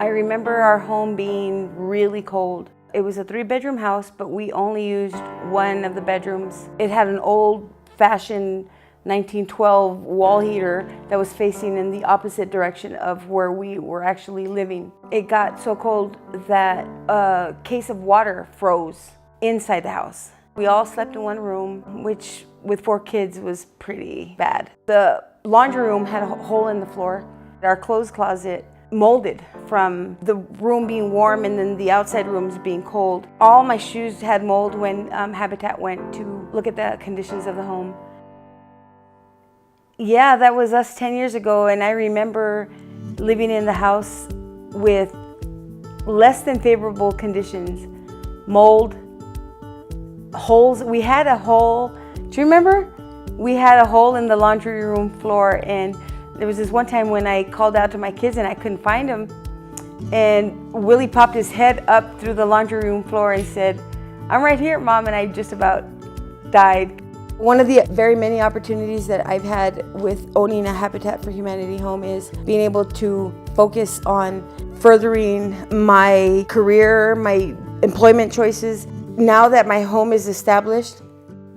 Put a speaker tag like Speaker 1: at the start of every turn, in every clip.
Speaker 1: I remember our home being really cold. It was a 3-bedroom house, but we only used one of the bedrooms. It had an old-fashioned 1912 wall heater that was facing in the opposite direction of where we were actually living. It got so cold that a case of water froze inside the house. We all slept in one room, which with 4 kids was pretty bad. The laundry room had a hole in the floor. Our clothes closet molded from the room being warm and then the outside rooms being cold. All my shoes had mold when Habitat went to look at the conditions of the home. Yeah, that was us 10 years ago, and I remember living in the house with less than favorable conditions. Mold, holes. We had a hole, do you remember? We had a hole in the laundry room floor, and there was this one time when I called out to my kids and I couldn't find him, and Willie popped his head up through the laundry room floor and said, "I'm right here, Mom," and I just about died. One of the very many opportunities that I've had with owning a Habitat for Humanity home is being able to focus on furthering my career, my employment choices. Now that my home is established,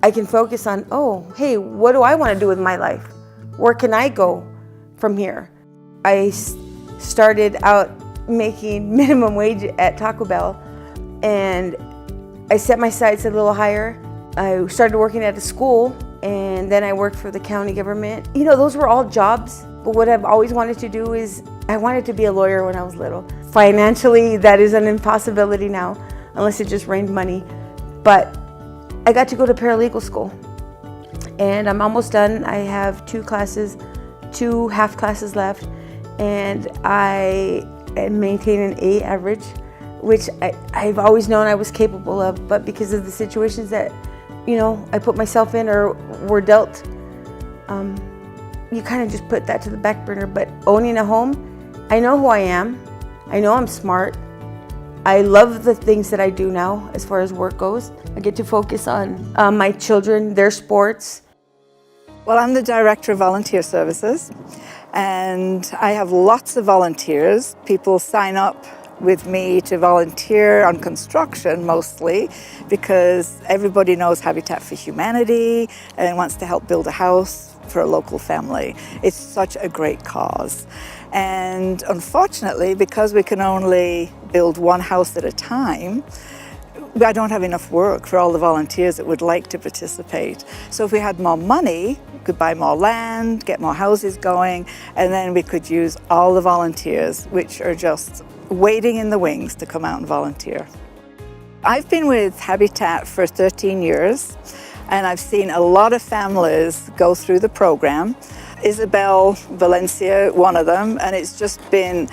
Speaker 1: I can focus on, oh, hey, what do I want to do with my life? Where can I go from here? I started out making minimum wage at Taco Bell, and I set my sights a little higher. I started working at a school, and then I worked for the county government. You know, those were all jobs, but what I've always wanted to do is I wanted to be a lawyer when I was little. Financially, that is an impossibility now, unless it just rained money. But I got to go to paralegal school, and I'm almost done. I have 2 classes, 2 half classes left, and I maintain an A average, which I've always known I was capable of, but because of the situations that I put myself in or were dealt, you kind of just put that to the back burner. But owning a home, I know who I am. I know I'm smart. I love the things that I do now as far as work goes. I get to focus on my children, their sports.
Speaker 2: Well, I'm the Director of Volunteer Services, and I have lots of volunteers. People sign up with me to volunteer on construction mostly because everybody knows Habitat for Humanity and wants to help build a house for a local family. It's such a great cause. And unfortunately, because we can only build one house at a time, I don't have enough work for all the volunteers that would like to participate. So if we had more money, we could buy more land, get more houses going, and then we could use all the volunteers, which are just waiting in the wings to come out and volunteer. I've been with Habitat for 13 years, and I've seen a lot of families go through the program. Isabel Valencia, one of them, and it's just been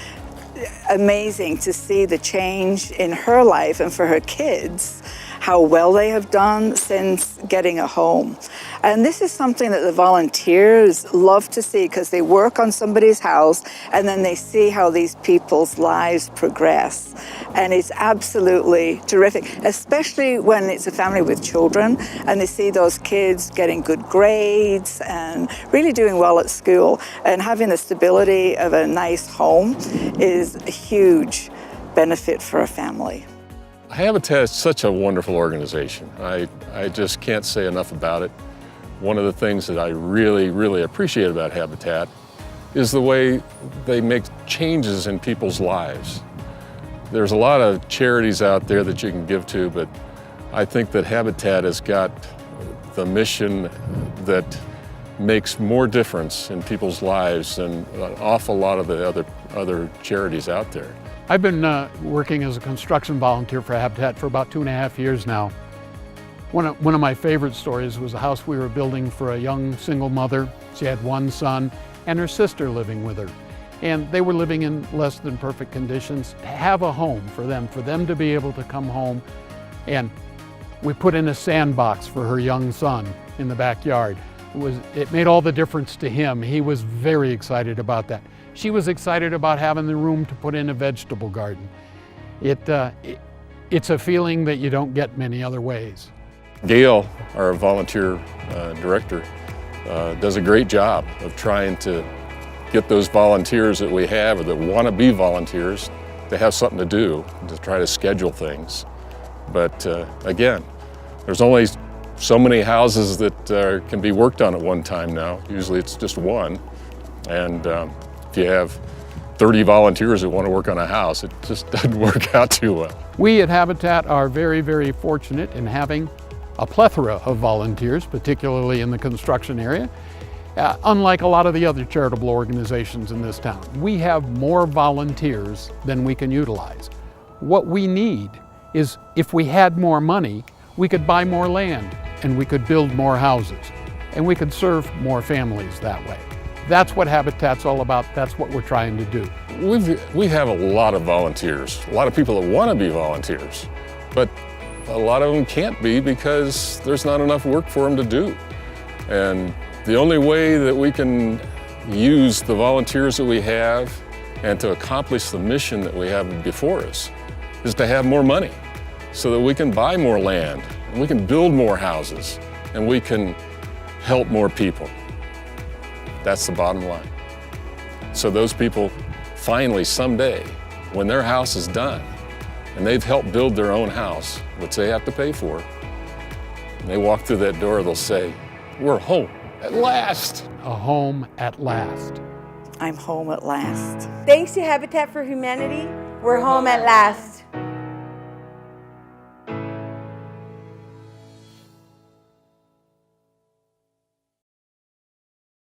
Speaker 2: amazing to see the change in her life and for her kids, how well they have done since getting a home. And this is something that the volunteers love to see because they work on somebody's house and then they see how these people's lives progress. And it's absolutely terrific, especially when it's a family with children and they see those kids getting good grades and really doing well at school. And having the stability of a nice home is a huge benefit for a family.
Speaker 3: Habitat is such a wonderful organization. I just can't say enough about it. One of the things that I really, really appreciate about Habitat is the way they make changes in people's lives. There's a lot of charities out there that you can give to, but I think that Habitat has got the mission that makes more difference in people's lives than an awful lot of the other charities out there.
Speaker 4: I've been working as a construction volunteer for Habitat for about 2.5 years now. One of my favorite stories was a house we were building for a young single mother. She had 1 son and her sister living with her. And they were living in less than perfect conditions. To have a home for them to be able to come home. And we put in a sandbox for her young son in the backyard. It made all the difference to him. He was very excited about that. She was excited about having the room to put in a vegetable garden. It's a feeling that you don't get many other ways.
Speaker 3: Gail, our volunteer director, does a great job of trying to get those volunteers that we have or that want to be volunteers to have something to do, to try to schedule things. But again, there's only so many houses that can be worked on at one time now. Usually it's just one. And if you have 30 volunteers that want to work on a house, it just doesn't work out too well.
Speaker 4: We at Habitat are very, very fortunate in having a plethora of volunteers, particularly in the construction area. Unlike a lot of the other charitable organizations in this town, we have more volunteers than we can utilize. What we need is, if we had more money, we could buy more land and we could build more houses and we could serve more families that way. That's what Habitat's all about. That's what we're trying to do.
Speaker 3: We have a lot of volunteers, a lot of people that want to be volunteers, but a lot of them can't be because there's not enough work for them to do. And the only way that we can use the volunteers that we have and to accomplish the mission that we have before us is to have more money so that we can buy more land, and we can build more houses, and we can help more people. That's the bottom line. So those people finally someday, when their house is done, and they've helped build their own house, which they have to pay for, and they walk through that door, they'll say, "We're home at last."
Speaker 4: A home at last.
Speaker 2: I'm home at last.
Speaker 1: Thanks to Habitat for Humanity, we're home at last.